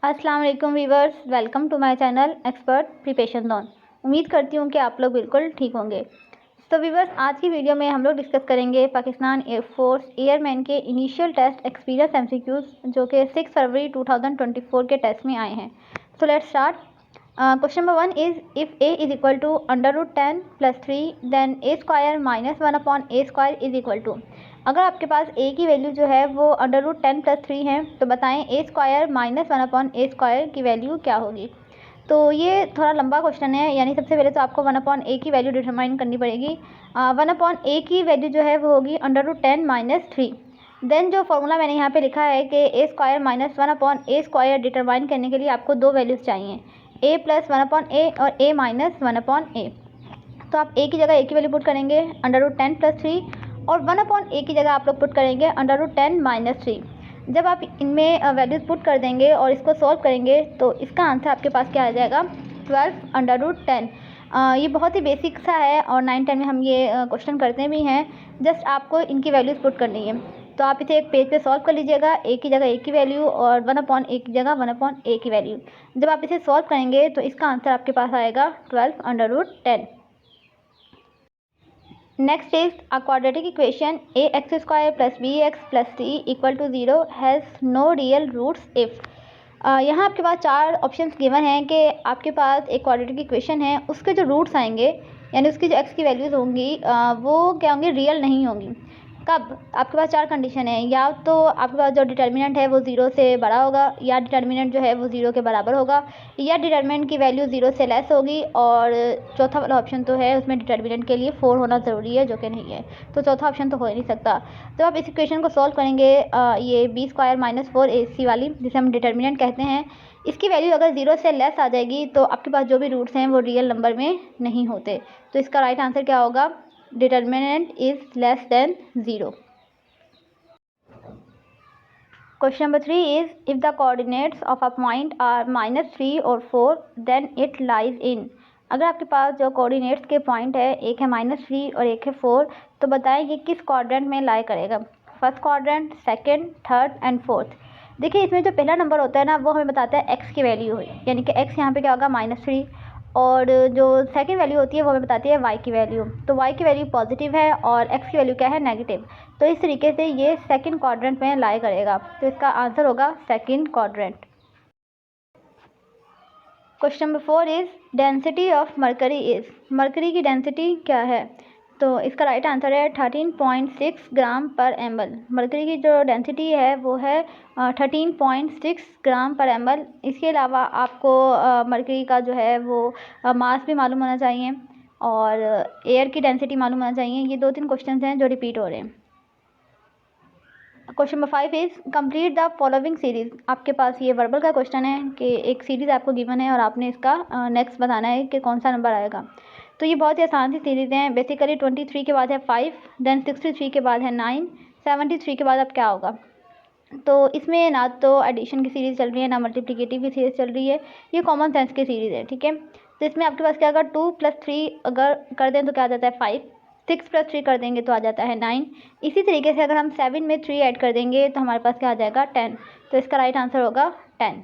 अस्सलाम वालेकुम viewers, welcome to my channel expert preparation zone. उम्मीद करती हूँ कि आप लोग बिल्कुल ठीक होंगे। तो वीवर्स, आज की वीडियो में हम लोग डिस्कस करेंगे पाकिस्तान एयरफोर्स एयरमैन के इनिशियल टेस्ट एक्सपीरियंस एमसीक्यूज जो कि 6 फरवरी 2024 के टेस्ट में आए हैं। So let's start. Question number 1 is if a is equal to √10 + 3 then a square - 1/a square is equal to. अगर आपके पास a की वैल्यू जो है वो √10 + 3 है तो बताएं a स्क्वायर - 1/a स्क्वायर की वैल्यू क्या होगी। तो ये थोड़ा लंबा क्वेश्चन है, यानी सबसे पहले तो आपको 1/a की वैल्यू डिटरमाइन करनी पड़ेगी। 1/a की वैल्यू जो है वो होगी √10 - 3। देन जो फॉर्मूला मैंने यहाँ पे लिखा है कि a square - 1/a square determine करने के लिए आपको दो वैल्यूज़ चाहिए, a + 1/a और a - 1/a। तो आप a की जगह a की वैल्यू पुट करेंगे √10 + 3 और 1/a की जगह आप लोग पुट करेंगे √10 - 3। जब आप इनमें वैल्यूज़ पुट कर देंगे और इसको सॉल्व करेंगे तो इसका आंसर आपके पास क्या आ जाएगा, 12/10। ये बहुत ही बेसिक सा है और 9-10 में हम ये क्वेश्चन करते भी हैं। जस्ट आपको इनकी वैल्यूज़ पुट करनी है। तो आप इसे एक पेज पे सॉल्व कर लीजिएगा, a की जगह a की वैल्यू और 1/a की जगह 1/a की वैल्यू। जब आप इसे सॉल्व करेंगे तो इसका आंसर आपके पास आएगा 12/10। Next is a quadratic equation ax² + bx + c = 0 has no real roots if। यहाँ आपके पास चार ऑप्शंस गिवन हैं कि आपके पास एक क्वाड्रेटिक इक्वेशन है, उसके जो रूट्स आएंगे यानी उसकी जो x की वैल्यूज़ होंगी वो क्या होंगी, रियल नहीं होंगी। कब? आपके पास चार कंडीशन है, या तो आपके पास जो डिटर्मिनेंट है वो 0 से बड़ा होगा, या डिटर्मिनेंट जो है वो 0 के बराबर होगा, या डिटर्मिनेंट की वैल्यू 0 से लेस होगी, और चौथा वाला ऑप्शन तो है उसमें डिटर्मिनेंट के लिए 4 होना ज़रूरी है, जो कि नहीं है। तो चौथा ऑप्शन तो हो ही नहीं सकता। तो आप इस इक्वेशन को सॉल्व करेंगे, ये b² - 4ac वाली जिसे हम डिटर्मिनेंट कहते हैं, इसकी वैल्यू अगर 0 से लेस आ जाएगी तो आपके पास जो भी रूट्स हैं वो रियल नंबर में नहीं होते। तो इसका राइट आंसर क्या होगा, determinant is less than 0. Question number 3 is if the coordinates of a point are -3 or 4 then it lies in। अगर आपके पास जो कोऑर्डिनेट्स के पॉइंट है, एक है -3 और एक है 4, तो बताएं ये किस क्वाड्रेंट में लाई करेगा, first quadrant, second, third and fourth. देखिए इसमें जो पहला नंबर होता है ना वो हमें बताता है x की वैल्यू है, यानी कि x यहाँ पे क्या होगा -3, और जो सेकंड वैल्यू होती है वो हमें बताती है y की वैल्यू। तो y की वैल्यू पॉजिटिव है और x की वैल्यू क्या है, नेगेटिव। तो इस तरीके से ये सेकंड क्वाड्रेंट में लाई करेगा। तो इसका आंसर होगा second quadrant. Question number 4 is density of mercury is. Mercury की डेंसिटी क्या है, तो इसका राइट आंसर है 13.6 ग्राम पर ml। मरकरी की जो डेंसिटी है वो है 13.6 ग्राम पर ml। इसके अलावा आपको मरकरी का जो है वो मास भी मालूम होना चाहिए और एयर की डेंसिटी मालूम होना चाहिए। ये 2-3 क्वेश्चन हैं जो रिपीट हो रहे हैं। Question number 5 is complete the following series. आपके पास ये वर्बल का क्वेश्चन है कि एक सीरीज़ आपको गिवन है और आपने इसका नेक्स्ट बताना है कि कौन सा नंबर आएगा। तो ये बहुत ही आसान सी सीरीज़ हैं। बेसिकली 23 के बाद है 5, देन 63 के बाद है 9, 73 के बाद अब क्या होगा। तो इसमें ना तो एडिशन की सीरीज़ चल रही है ना मल्टीप्लिकेटिव की सीरीज़ चल रही है, ये कॉमन सेंस की सीरीज़ है, ठीक है। तो इसमें आपके पास क्या होगा, 2 + 3 अगर कर दें तो क्या आ जाता है 5, 6 + 3 कर देंगे तो आ जाता है 9। इसी तरीके से अगर हम 7 में 3 ऐड कर देंगे तो हमारे पास क्या आ जाएगा 10। तो इसका राइट आंसर होगा 10।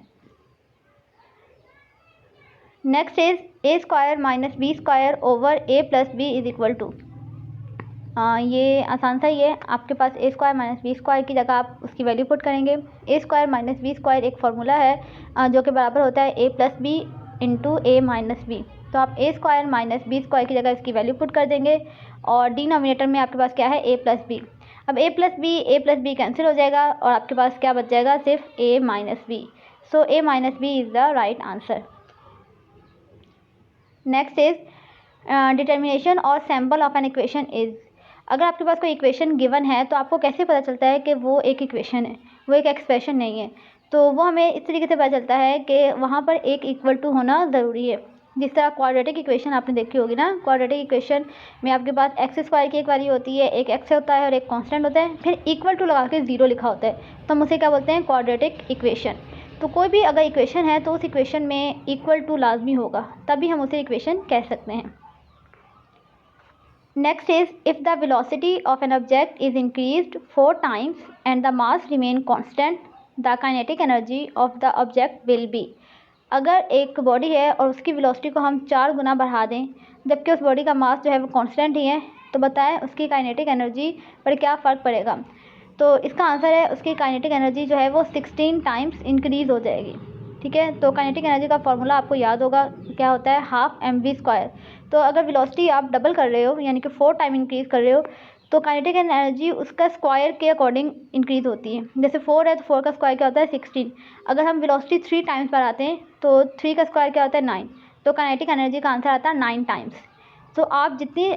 Next is a² - b² over a + b is equal to. ये आसान सा ही है। आपके पास a² - b² की जगह आप उसकी वैल्यू पुट करेंगे। a² - b² एक फार्मूला है जो कि बराबर होता है a + b × a - b। तो आप a² - b² की जगह इसकी वैल्यू पुट कर देंगे और डिनोमिनेटर में आपके पास क्या है a + b। अब a + b कैंसिल हो जाएगा और आपके पास क्या बच जाएगा, सिर्फ a - b। So a - b is the right answer. Next is determination और sample of an equation is. अगर आपके पास कोई इक्वेशन गिवन है तो आपको कैसे पता चलता है कि वो एक इक्वेशन है, वो एक एक्सप्रेशन नहीं है। तो वो हमें इस तरीके से पता चलता है कि वहाँ पर एक इक्वल टू होना ज़रूरी है। जिस तरह क्वाड्रेटिक इक्वेशन आपने देखी होगी ना, क्वाड्रेटिक इक्वेशन में आपके पास x² की एक वैल्यू होती है, एक x होता है और एक कांस्टेंट होता है, फिर इक्वल टू लगा के 0 लिखा होता है, तो हम उसे क्या बोलते हैं, क्वाड्रेटिक इक्वेशन। तो कोई भी अगर इक्वेशन है तो उस इक्वेशन में इक्वल टू लाजमी होगा, तभी हम उसे इक्वेशन कह सकते हैं। Next is if the velocity of an object is increased 4 times and the mass remain constant the kinetic energy of the object will be. अगर एक बॉडी है और उसकी वेलोसिटी को हम 4 गुना बढ़ा दें जबकि उस बॉडी का मास जो है वो कांस्टेंट ही है, तो बताएं उसकी काइनेटिक एनर्जी पर क्या फ़र्क पड़ेगा। तो इसका आंसर है उसकी काइनेटिक एनर्जी जो है वो 16 टाइम्स इंक्रीज़ हो जाएगी। ठीक है, तो काइनेटिक एनर्जी का फॉर्मूला आपको याद होगा, क्या होता है, हाफ mv²। तो अगर वेलोसिटी आप डबल कर रहे हो यानी कि 4 टाइम इंक्रीज़ कर रहे हो तो काइनेटिक एनर्जी उसका स्क्वायर के अकॉर्डिंग इंक्रीज़ होती है। जैसे 4 है तो 4 का स्क्वायर क्या होता है 16। अगर हम वेलोसिटी 3 टाइम्स बढ़ाते हैं तो 3 का स्क्वायर क्या होता है 9। तो काइनेटिक एनर्जी का आंसर आता है 9 टाइम्स। तो आप जितनी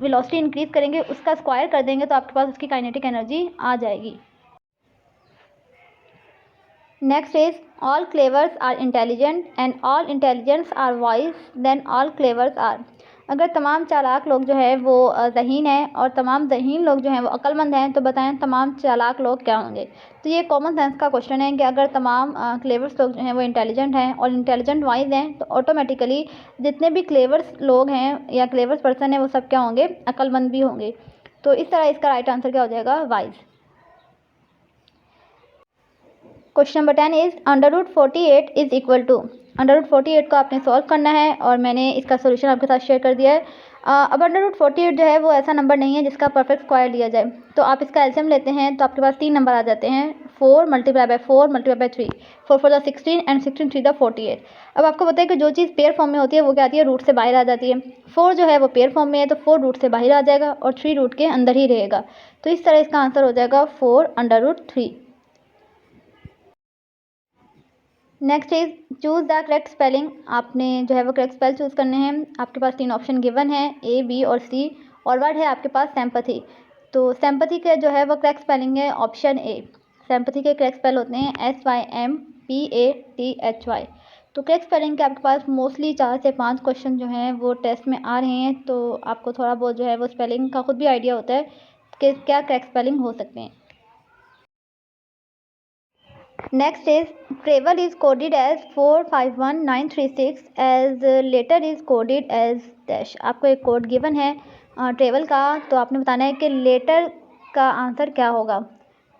वेलोसिटी इंक्रीज़ करेंगे उसका स्क्वायर कर देंगे तो आपके पास उसकी काइनेटिक एनर्जी आ जाएगी। Next is all clevers are intelligent and all intelligents are wise then all clevers are. अगर तमाम चालाक लोग जो है वो ज़हीन हैं और तमाम ज़हीन लोग जो हैं वो अक्लमंद हैं, तो बताएं तमाम चालाक लोग क्या होंगे। तो ये कॉमन सेंस का क्वेश्चन है कि अगर तमाम क्लेवर्स लोग जो हैं वो इंटेलिजेंट हैं और इंटेलिजेंट वाइज हैं तो ऑटोमेटिकली जितने भी क्लेवर्स लोग हैं या क्लेवर्स पर्सन हैं वो सब क्या होंगे, अक्लमंद भी होंगे। तो इस तरह इसका राइट आंसर क्या हो जाएगा, wise. Question number 10 is √48 is equal to. √48 को आपने सॉल्व करना है और मैंने इसका सोल्यूशन आपके साथ शेयर कर दिया है। अब √48 जो है वो ऐसा नंबर नहीं है जिसका परफेक्ट स्क्वायर लिया जाए। तो आप इसका एलसीएम लेते हैं तो आपके पास 3 नंबर आ जाते हैं, 4 multiply by 4 multiply by 3, 4 4 the 16 and 16 3 the 48। अब आपको पता है कि जो चीज़ पेयर फॉर्म में होती है वो क्या आती है, रूट से बाहर आ जाती है। 4 जो है वो पेयर फॉर्म में है तो 4 रूट से बाहर आ जाएगा और 3 रूट के अंदर ही रहेगा। तो इस तरह इसका आंसर हो जाएगा 4√3। Next is choose the correct spelling. आपने जो है वो करेक्ट स्पेल चूज़ करने हैं। आपके पास 3 ऑप्शन गिवन है, ए, बी और सी, और वर्ड है आपके पास सिंपैथी। तो सिंपैथी का जो है वो करेक्ट स्पेलिंग है ऑप्शन ए। सिंपैथी के करेक्ट स्पेल होते हैं SYMPATHY। तो करेक्ट स्पेलिंग के आपके पास मोस्टली 4 से 5 क्वेश्चन जो हैं वो टेस्ट में आ रहे हैं, तो आपको थोड़ा बहुत जो है वो स्पेलिंग का खुद भी आइडिया होता है कि क्या करेक्ट स्पेलिंग हो सकते हैं। Next is travel is coded as 451936 as later is coded as dash। आपको एक कोड गिवन है ट्रेवल का, तो आपने बताना है कि लेटर का आंसर क्या होगा।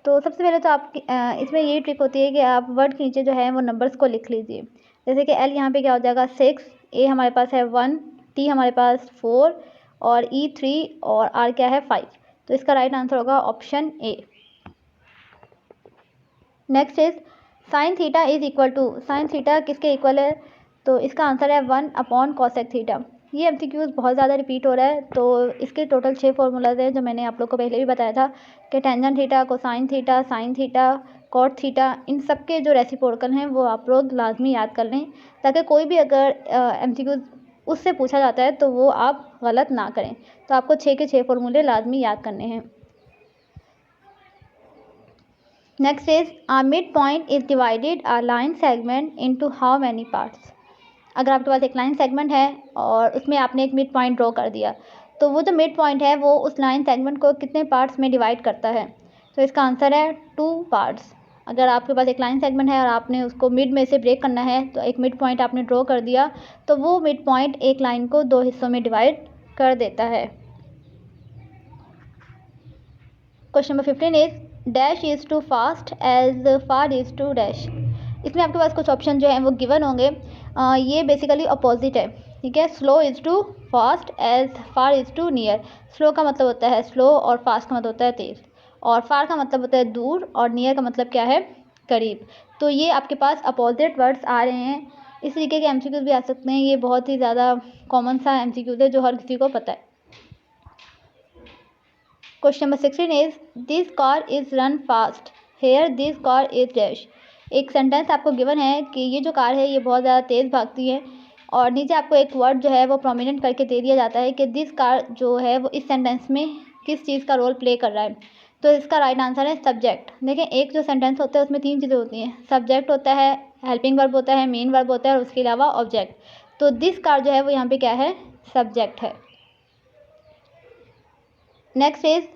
तो सबसे पहले तो आप इसमें यही ट्रिक होती है कि आप वर्ड के नीचे जो है वो नंबर्स को लिख लीजिए। जैसे कि एल यहाँ पे क्या हो जाएगा 6, ए हमारे पास है 1, टी हमारे पास 4 और ई 3 और आर क्या है 5। तो इसका राइट आंसर होगा option A. Next is sine theta is equal to. Sine theta किसके इक्वल है, तो इसका आंसर है 1/cosec थीटा। ये एमसीक्यूज बहुत ज़्यादा रिपीट हो रहा है, तो इसके टोटल 6 फार्मूलाज हैं जो मैंने आप लोग को पहले भी बताया था कि tangent theta, cosine theta, sine theta, cot theta, इन सब के जो रेसिप्रोकल हैं वो आप लोग लाजमी याद कर लें ताकि कोई भी अगर एमसीक्यूज उससे पूछा जाता है तो वो आप गलत ना करें। तो आपको 6 के 6 फार्मूले लाजमी याद करने हैं। Next is mid point is divided a line segment into how many parts. अगर आपके पास एक लाइन सेगमेंट है और उसमें आपने एक मिड पॉइंट ड्रॉ कर दिया तो वो जो मिड पॉइंट है वो उस लाइन सेगमेंट को कितने पार्ट्स में डिवाइड करता है। तो इसका आंसर है 2 पार्ट्स। अगर आपके पास एक लाइन सेगमेंट है और आपने उसको मिड में से ब्रेक करना है तो एक मिड पॉइंट आपने ड्रॉ कर दिया तो वो मिड पॉइंट एक लाइन को 2 हिस्सों में डिवाइड कर देता है। Question number 15 is dash is to fast as far is to dash. इसमें आपके पास कुछ ऑप्शन जो हैं वो गिवन होंगे। ये बेसिकली अपोजिट है, ठीक है। Slow is to fast as far is to near. Slow का मतलब होता है स्लो और फास्ट का मतलब होता है तेज़, और फार का मतलब होता है दूर और नियर का मतलब क्या है, करीब। तो ये आपके पास अपोजिट वर्ड्स आ रहे हैं। इस तरीके के एमसीक्यूज भी आ सकते हैं। ये बहुत ही ज़्यादा कॉमन सा एमसीक्यूज है जो हर किसी को पता है। Question number 16 is this car is run fast here this car is dash. एक सेंटेंस आपको गिवन है कि ये जो कार है ये बहुत ज़्यादा तेज़ भागती है, और नीचे आपको एक वर्ड जो है वो प्रोमिनेंट करके दे दिया जाता है कि दिस कार जो है वो इस सेंटेंस में किस चीज़ का रोल प्ले कर रहा है। तो इसका राइट आंसर है सब्जेक्ट। देखें, एक जो सेंटेंस होता है उसमें 3 चीज़ें होती हैं, सब्जेक्ट होता है, हेल्पिंग वर्ब होता है, मेन वर्ब होता है और उसके अलावा ऑब्जेक्ट। तो दिस कार जो है वो यहाँ पे क्या है, सब्जेक्ट है। Next is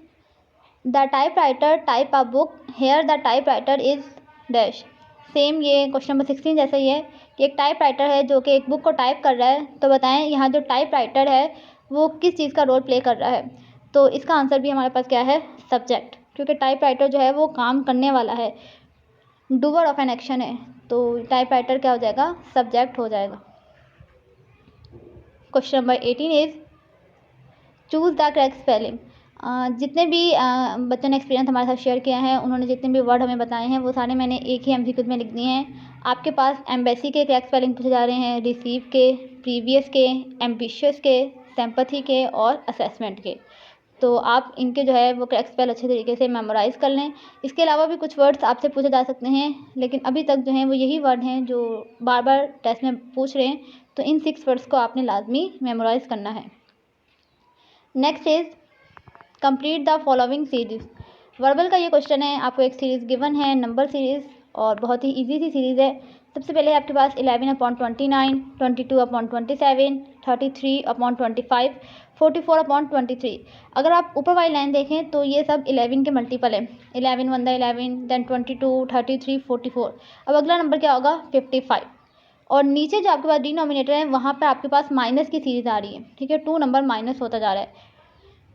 the typewriter type a book here the typewriter is dash. Same ये क्वेश्चन नंबर 16 जैसा ही है कि एक टाइप राइटर है जो कि एक बुक को टाइप कर रहा है। तो बताएं यहाँ जो टाइप राइटर है वो किस चीज़ का रोल प्ले कर रहा है। तो इसका आंसर भी हमारे पास क्या है, सब्जेक्ट, क्योंकि टाइप राइटर जो है वो काम करने वाला है। डूअर ऑफ एन एक्शन है, तो टाइप राइटर क्या हो जाएगा, सब्जेक्ट हो जाएगा। Question number 18 is choose the correct spelling. जितने भी बच्चों ने एक्सपीरियंस हमारे साथ शेयर किया है, उन्होंने जितने भी वर्ड हमें बताए हैं वो सारे मैंने एक ही एमसीक्यू में लिख दिए हैं। आपके पास एम्बेसी के करेक्ट स्पेलिंग पूछे जा रहे हैं, रिसीव के, प्रीवियस के, एम्बिशियस के, सिंपैथी के और असेसमेंट के। तो आप इनके जो है वो करेक्ट स्पेल अच्छे तरीके से मेमोराइज़ कर लें। इसके अलावा भी कुछ वर्ड्स आपसे पूछे जा सकते हैं, लेकिन अभी तक जो हैं वो यही वर्ड हैं जो बार बार टेस्ट में पूछ रहे हैं, तो इन 6 वर्ड्स को आपने लाजमी मेमोराइज़ करना है। Next is complete the following series. Verbal का ये क्वेश्चन है, आपको एक सीरीज़ गिवन है, नंबर सीरीज़, और बहुत ही इजी सी सीरीज़ है। सबसे पहले आपके पास 11/29, 22/27, 33/25, 44/23। अगर आप ऊपर वाली लाइन देखें तो ये सब 11 के मल्टीपल है। 11 1 11, देन 22, 33, 44। अब अगला नंबर क्या होगा, 55। और नीचे जो आपके पास डिनोमिनेटर है वहाँ पर आपके पास माइनस की सीरीज़ आ रही है, ठीक है, 2 नंबर माइनस होता जा रहा है।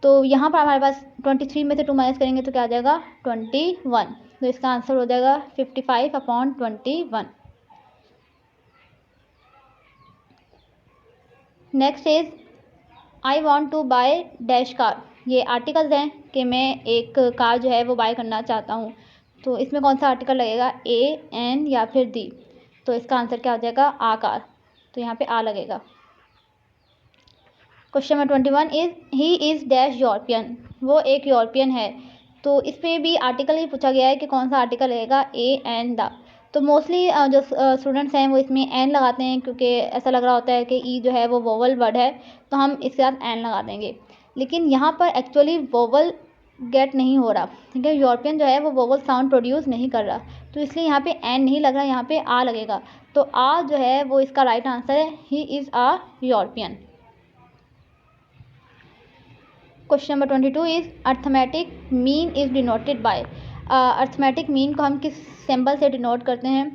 तो यहाँ पर हमारे पास 23 में से 2 माइनस करेंगे तो क्या आ जाएगा, 21। तो इसका आंसर हो जाएगा 55/21। Next is I want to buy dash car. ये आर्टिकल्स हैं कि मैं एक कार जो है वो बाय करना चाहता हूँ। तो इसमें कौन सा आर्टिकल लगेगा, ए, एन या फिर दी। तो इसका आंसर क्या हो जाएगा, आ कार। तो यहाँ पे आ लगेगा। Question number 21 is he is dash European. वो एक यूरोपियन है। तो इसमें भी आर्टिकल ही पूछा गया है कि कौन सा आर्टिकल रहेगा, ए, एन, द। तो मोस्टली जो स्टूडेंट्स हैं वो इसमें एन लगाते हैं, क्योंकि ऐसा लग रहा होता है कि ई जो है वो वोवल वर्ड है, तो हम इसके साथ एन लगा देंगे। लेकिन यहाँ पर एक्चुअली वोवल गेट नहीं हो रहा, ठीक है, यूरोपियन जो है वो वोवल साउंड प्रोड्यूस नहीं कर रहा, तो इसलिए यहाँ पे एन नहीं लग रहा, यहाँ पे आ लगेगा। तो आ जो है वो इसका राइट आंसर है, he is a European. Question number 22 is arithmetic mean is denoted by. Arithmetic mean को हम किस सिंबल से डिनोट करते हैं,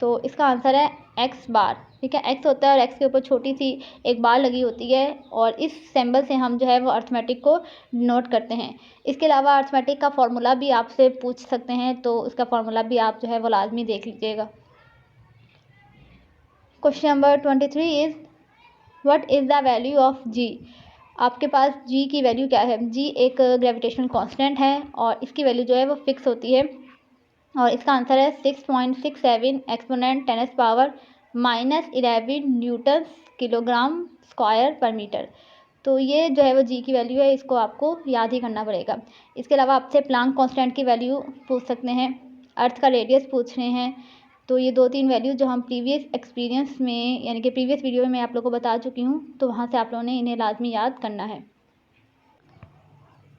तो इसका आंसर है एक्स बार, ठीक है। एक्स होता है और एक्स के ऊपर छोटी सी एक बार लगी होती है, और इस सिंबल से हम जो है वो अर्थमेटिक को डिनोट करते हैं। इसके अलावा अर्थमेटिक का फॉर्मूला भी आपसे पूछ सकते हैं, तो उसका फॉर्मूला भी आप जो है वो लाजमी देख लीजिएगा। Question number 23 is what is the value of g. आपके पास जी की वैल्यू क्या है। जी एक ग्रेविटेशनल कांस्टेंट है और इसकी वैल्यू जो है वो फिक्स होती है, और इसका आंसर है 6.67 एक्सपोनेंट 10⁻⁻11 न्यूटन किलोग्राम स्क्वायर पर मीटर। तो ये जो है वो जी की वैल्यू है, इसको आपको याद ही करना पड़ेगा। इसके अलावा आपसे प्लांक कांस्टेंट की वैल्यू पूछ सकते हैं, अर्थ का रेडियस पूछ रहे हैं। तो ये 2-3 वैल्यू जो हम प्रीवियस एक्सपीरियंस में यानी कि प्रीवियस वीडियो में मैं आप लोगों को बता चुकी हूँ, तो वहाँ से आप लोगों ने इन्हें लाजमी याद करना है।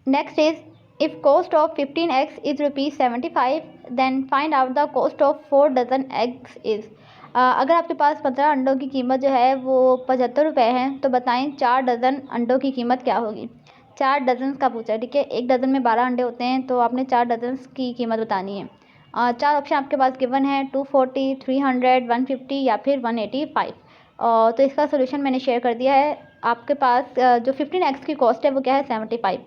Next is if cost of 15x is ₹75, then find out the cost of 4 dozen eggs is. अगर आपके पास 15 अंडों की कीमत जो है वो 75 रुपये है, तो बताएं 4 डज़न अंडों की कीमत क्या होगी। 4 डजन्स का पूछा है, ठीक है, एक डज़न में 12 अंडे होते हैं, तो आपने 4 डजन्स की कीमत बतानी है। 4 ऑप्शन आपके पास गिवन है, 240, 300, 150 या फिर 185। तो इसका सोल्यूशन मैंने शेयर कर दिया है। आपके पास जो 15x की कॉस्ट है वो क्या है, 75।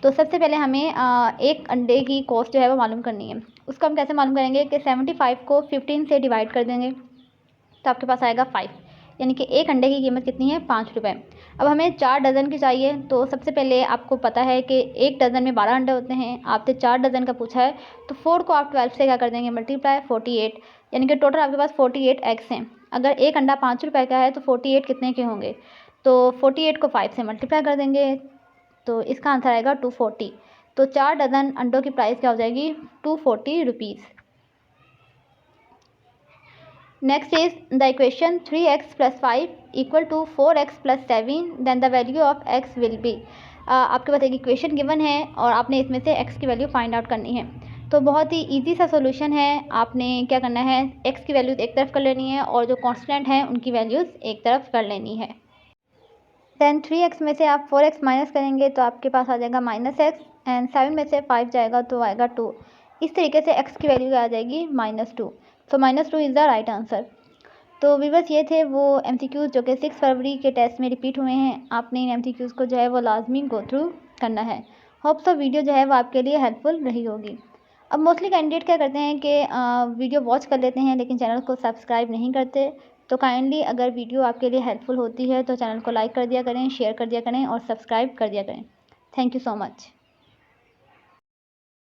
तो सबसे पहले हमें एक अंडे की कॉस्ट जो है वो मालूम करनी है। उसको हम कैसे मालूम करेंगे कि 75 को 15 से डिवाइड कर देंगे, तो आपके पास आएगा 5, यानी कि एक अंडे की कीमत कितनी है, 5 रुपये। अब हमें 4 डज़न की चाहिए, तो सबसे पहले आपको पता है कि एक डज़न में 12 अंडे होते हैं, आपसे 4 डज़न का पूछा है, तो 4 को आप 12 से क्या कर देंगे, मल्टीप्लाई 48, यानी कि टोटल आपके पास 48 एग्स हैं। अगर एक अंडा 5 रुपये का है तो 48 कितने के होंगे, तो 48 को 5 से मल्टीप्लाई कर देंगे, तो इसका आंसर आएगा 240। तो 4 डज़न अंडों की प्राइस क्या हो जाएगी, 240 rupees. Next is the equation 3x + 5 = 4x + 7, then the value of x will be. आपके पास एक इक्वेशन गिवन है और आपने इसमें से x की वैल्यू फाइंड आउट करनी है। तो बहुत ही इजी सा सोल्यूशन है। आपने क्या करना है, x की वैल्यूज़ एक तरफ कर लेनी है और जो कांस्टेंट हैं उनकी वैल्यूज़ एक तरफ कर लेनी है। देन 3x में से आप 4x माइनस करेंगे तो आपके पास आ जाएगा -x, एंड 7 में से 5 जाएगा तो आएगा 2। इस तरीके से x की वैल्यू आ जाएगी -2। सो -2 इज़ द राइट आंसर। तो व्यूअर्स ये थे वो MCQs जो कि 6 फरवरी के टेस्ट में रिपीट हुए हैं। आपने इन MCQs को जो है वो लाजमी गो थ्रू करना है। होप सो वीडियो जो है वो आपके लिए हेल्पफुल रही होगी। अब मोस्टली कैंडिडेट क्या करते हैं कि वीडियो वॉच कर लेते हैं लेकिन चैनल को सब्सक्राइब नहीं करते। तो काइंडली अगर वीडियो आपके लिए हेल्पफुल होती है तो चैनल को लाइक कर दिया करें, शेयर कर दिया करें और सब्सक्राइब कर दिया करें। Thank you so much.